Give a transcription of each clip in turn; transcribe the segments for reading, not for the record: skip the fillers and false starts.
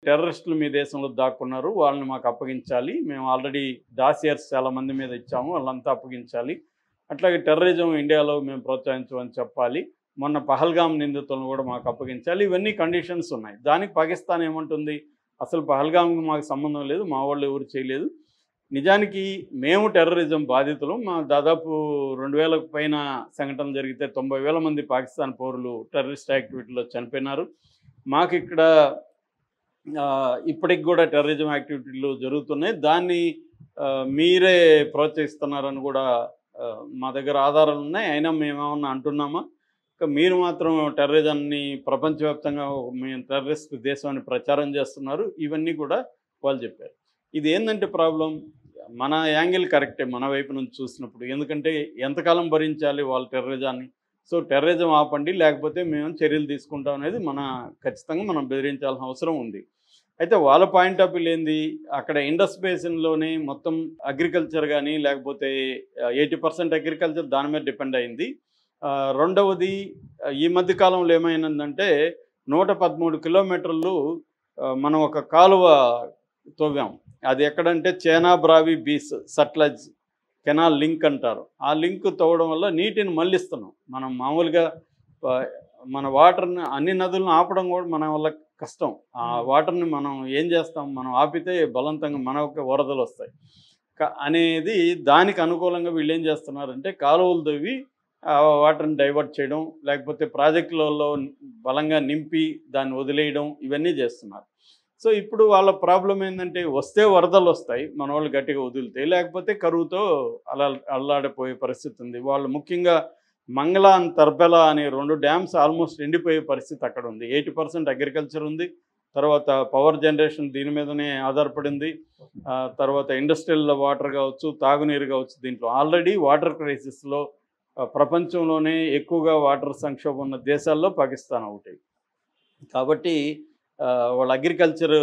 టెర్రరిస్టులు మీ దేశంలో దాక్కున్నారు, వాళ్ళని మాకు అప్పగించాలి, మేము ఆల్రెడీ డాసియర్స్ చాలా మంది మీద ఇచ్చాము, వాళ్ళంతా అప్పగించాలి, అట్లాగే టెర్రరిజం ఇండియాలో మేము ప్రోత్సహించమని చెప్పాలి, మొన్న పహల్గామ్ నిందితులను కూడా మాకు అప్పగించాలి, ఇవన్నీ కండిషన్స్ ఉన్నాయి. దానికి పాకిస్తాన్ ఏమంటుంది, అసలు పహల్గామ్కి మాకు సంబంధం లేదు, మా వాళ్ళు ఎవరు చేయలేదు, నిజానికి మేము టెర్రరిజం బాధితులు, మా దాదాపు 2000 పైన సంఘటనలు జరిగితే 90,000 మంది పాకిస్తాన్ పౌరులు టెర్రరిస్ట్ యాక్టివిటీలో చనిపోయినారు, మాకు ఇక్కడ ఇప్పటికి కూడా టెర్రరిజం యాక్టివిటీలు జరుగుతున్నాయి, దాన్ని మీరే ప్రోత్సహిస్తున్నారని కూడా మా దగ్గర ఆధారాలు ఉన్నాయి, అయినా మేమేమన్నా అంటున్నామా, మీరు మాత్రం టెర్రరిజాన్ని ప్రపంచవ్యాప్తంగా మేము టెర్రరిస్ట్ దేశం అని ప్రచారం చేస్తున్నారు, ఇవన్నీ కూడా వాళ్ళు చెప్పారు. ఇది ఏంటంటే ప్రాబ్లం, మన యాంగిల్ కరెక్టే మన వైపు నుంచి చూసినప్పుడు, ఎందుకంటే ఎంతకాలం భరించాలి వాళ్ళ టెర్రరిజాన్ని, సో టెర్రరిజం ఆపండి లేకపోతే మేము చర్యలు తీసుకుంటాం అనేది ఖచ్చితంగా మనం బెదిరించాల్సిన అవసరం ఉంది. అయితే వాళ్ళ పాయింట్ ఆఫ్ వ్యూ ఏంది, అక్కడ ఇండస్ బేసిన్లోనే మొత్తం అగ్రికల్చర్ కానీ లేకపోతే 80% అగ్రికల్చర్ దాని మీద డిపెండ్ అయింది. రెండవది ఈ మధ్య కాలంలో ఏమైందంటే 113 కిలోమీటర్లు మనం ఒక కాలువ తవ్వాం, అది ఎక్కడంటే చేనాబ్ రావి బీచ్ సట్లజ్ కెనాల్ లింక్ అంటారు, ఆ లింక్ తవ్వడం వల్ల నీటిని మళ్ళిస్తున్నాం. మనం మామూలుగా మన వాటర్ని అన్ని నదులను ఆపడం కూడా మన వల్ల కష్టం, ఆ వాటర్ని మనం ఏం చేస్తాం, మనం ఆపితే బలవంతంగా మనకు వరదలు వస్తాయి అనేది, దానికి అనుకూలంగా వీళ్ళు ఏం చేస్తున్నారంటే కాలువలు తవ్వి వాటర్ని డైవర్ట్ చేయడం, లేకపోతే ప్రాజెక్టులలో బలంగా నింపి దాన్ని వదిలేయడం, ఇవన్నీ చేస్తున్నారు. సో ఇప్పుడు వాళ్ళ ప్రాబ్లం ఏంటంటే వస్తే వరదలు వస్తాయి, మన వాళ్ళు గట్టిగా వదిలితే, లేకపోతే కరువుతో అల్లాడిపోయే పరిస్థితి ఉంది. వాళ్ళు ముఖ్యంగా మంగళాన్ తర్బెలా అనే 2 డ్యామ్స్ ఆల్మోస్ట్ ఎండిపోయే పరిస్థితి అక్కడ ఉంది. 80% అగ్రికల్చర్ ఉంది, తర్వాత పవర్ జనరేషన్ దీని మీదనే ఆధారపడింది, తర్వాత ఇండస్ట్రియల్ వాటర్ కావచ్చు, తాగునీరు కావచ్చు, దీంట్లో ఆల్రెడీ వాటర్ క్రైసిస్లో ప్రపంచంలోనే ఎక్కువగా వాటర్ సంక్షోభం ఉన్న దేశాల్లో పాకిస్తాన్ ఒకటి. కాబట్టి వాళ్ళ అగ్రికల్చర్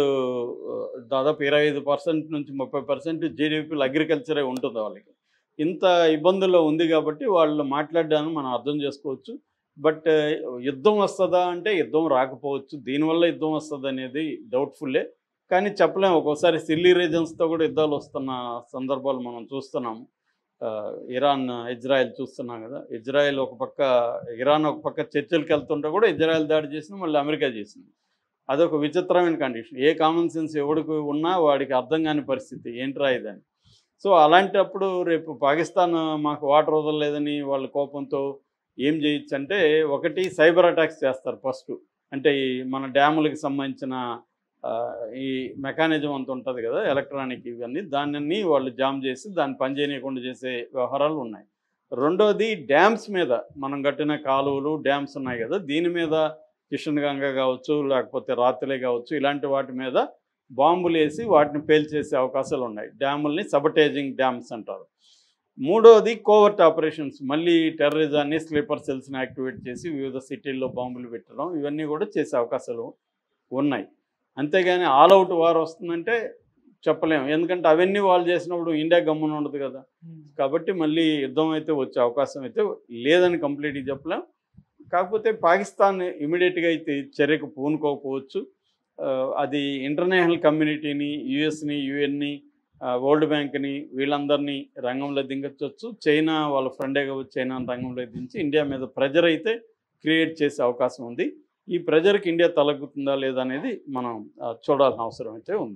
దాదాపు 25% నుంచి 30% జీడిపిలో అగ్రికల్చరే ఉంటుంది వాళ్ళకి. ఇంత ఇబ్బందుల్లో ఉంది కాబట్టి వాళ్ళు మాట్లాడడాన్ని మనం అర్థం చేసుకోవచ్చు. బట్ యుద్ధం వస్తుందా అంటే యుద్ధం రాకపోవచ్చు, దీనివల్ల యుద్ధం వస్తుంది అనేది డౌట్ఫుల్లే, కానీ చెప్పలేము. ఒక్కోసారి సిల్లీ రీజన్స్తో కూడా యుద్ధాలు వస్తున్న సందర్భాలు మనం చూస్తున్నాము. ఇరాన్ ఇజ్రాయెల్ చూస్తున్నాం కదా, ఇజ్రాయెల్ ఒక పక్క, ఇరాన్ ఒక పక్క చర్చలకు వెళ్తుంటే కూడా ఇజ్రాయెల్ దాడి చేసింది, మళ్ళీ అమెరికా చేసింది. అదొక విచిత్రమైన కండిషన్. ఏ కామన్ సెన్స్ ఎవడికి ఉన్నా వాడికి అర్థం కాని పరిస్థితి, ఏంట్రా ఇదని. సో అలాంటప్పుడు రేపు పాకిస్తాన్ మాకు వాటర్ వదలలేదని వాళ్ళ కోపంతో ఏం చేయొచ్చు అంటే, ఒకటి సైబర్ అటాక్స్ చేస్తారు ఫస్ట్, అంటే ఈ మన డ్యాములకు సంబంధించిన ఈ మెకానిజం అంత ఉంటుంది కదా, ఎలక్ట్రానిక్ ఇవన్నీ, దాన్ని వాళ్ళు జామ్ చేసి దాన్ని పనిచేయకుండా చేసే వ్యవహారాలు ఉన్నాయి. రెండోది డ్యామ్స్ మీద, మనం కట్టిన కాలువలు డ్యామ్స్ ఉన్నాయి కదా, దీని మీద కిషన్ గంగా కావచ్చు, లేకపోతే రాత్రిలే కావచ్చు, ఇలాంటి వాటి మీద బాంబులు వేసి వాటిని పేల్చేసే అవకాశాలు ఉన్నాయి. డ్యాముల్ని సబటేజింగ్ డ్యామ్స్ అంటారు. మూడోది కోవర్ట్ ఆపరేషన్స్, మళ్ళీ టెర్రరిజాన్ని స్లీపర్ సెల్స్ని యాక్టివేట్ చేసి వివిధ సిటీల్లో బాంబులు పెట్టడం, ఇవన్నీ కూడా చేసే అవకాశాలు ఉన్నాయి. అంతేగాని ఆల్ అవుట్ వార్ వస్తుందంటే చెప్పలేము, ఎందుకంటే అవన్నీ వాళ్ళు చేసినప్పుడు ఇండియా గమ్మున ఉండదు కదా. కాబట్టి మళ్ళీ యుద్ధం అయితే వచ్చే అవకాశం అయితే లేదని కంప్లీట్గా చెప్పలేం. కాకపోతే పాకిస్తాన్ ఇమీడియట్గా అయితే చర్యకు పూనుకోకపోవచ్చు. అది ఇంటర్నేషనల్ కమ్యూనిటీని, యుఎస్ని, యుఎన్ని, వరల్డ్ బ్యాంక్ని, వీళ్ళందరినీ రంగంలో దించవచ్చు. చైనా వాళ్ళ ఫ్రెండే కాబట్టి చైనాని రంగంలో దించి ఇండియా మీద ప్రెజర్ అయితే క్రియేట్ చేసే అవకాశం ఉంది. ఈ ప్రెజర్కి ఇండియా తలగ్గుతుందా లేదా అనేది మనం చూడాల్సిన అవసరం అయితే ఉంది.